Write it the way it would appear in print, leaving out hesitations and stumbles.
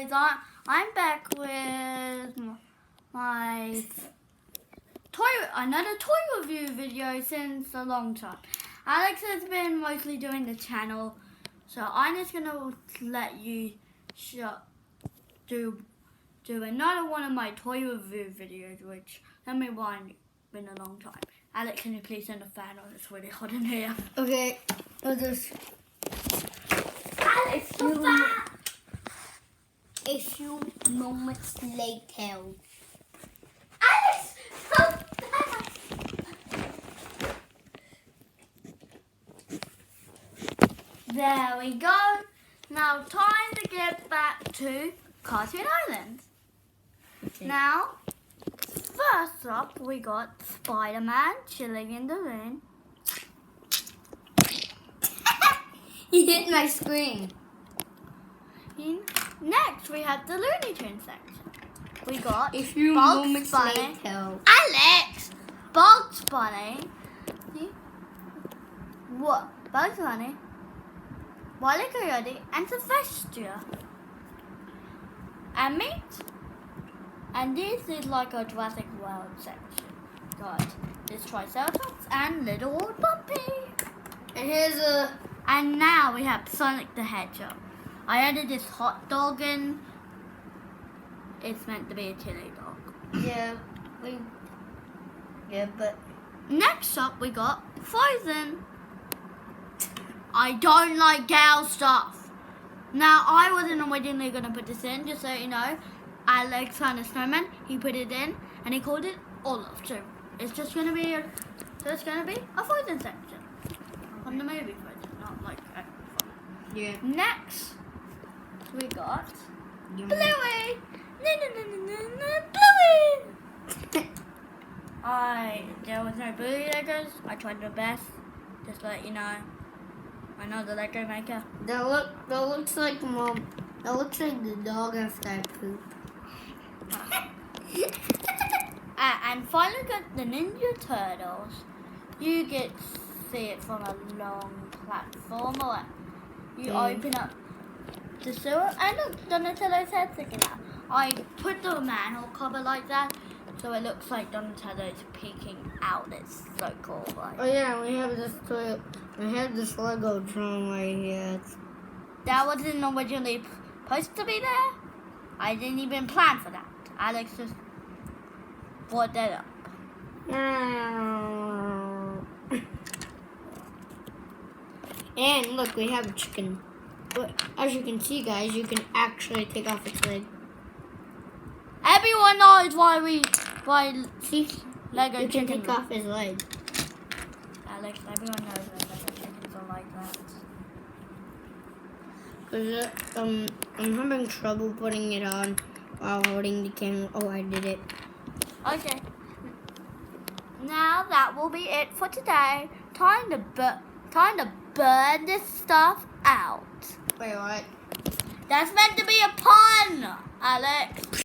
I'm back with my another toy review video since a long time. Alex has been mostly doing the channel, so I'm just gonna let you do another one of my toy review videos, which let me rewind, been a long time. Alex, can you please turn the fan on? It's really hot in here. Okay, I'll just. Alex, stop that! A few moments later. Alex, stop that! There we go. Now time to get back to Cartoon Island. Okay. Now, first up we got Spider-Man chilling in the room. You hit my screen. Next we have the Looney Tunes section. We got A few Bugs moments Bunny. later. Alex! Bugs Bunny. What? Bugs Bunny. Wile E. Coyote and Sylvester. And meat. And this is like a Jurassic World section. Got this Triceratops and Little Old Bumpy. And here's a. And now we have Sonic the Hedgehog. I added this hot dog in. It's meant to be a chili dog. Yeah, but. Next up we got Frozen. I don't like Gale stuff. Now I wasn't originally going to put this in, just so you know. Alex found a snowman, he put it in, and he called it Olaf. So it's just going to be a Frozen section. From the movie Frozen, not like Yeah. Next we got You Bluey. Bluey. There was no Bluey Legos. I tried my best, just to let you know. I'm not the Lego maker. That looks like mom. That looks like the dog after I poop. And finally got the Ninja Turtles. You get to see it from a long platform. Or you open up the sewer and look, Donatello's head sticking out. I put the manhole cover like that, so it looks like Donatello's peeking out. It's so cool. Right? Oh yeah, we have this toy. We have this Lego drum right here. That wasn't originally supposed to be there. I didn't even plan for that. Alex just brought that up. And look, we have a chicken. But as you can see, guys, you can actually take off its leg. Everyone knows why See, Lego you can chicken. take off his leg. Alex, everyone knows that Lego chickens are like that. Cause I'm having trouble putting it on while holding the camera. Oh, I did it. Okay. Now that will be it for today. Time to burn this stuff out. Wait, what? That's meant to be a pun, Alex.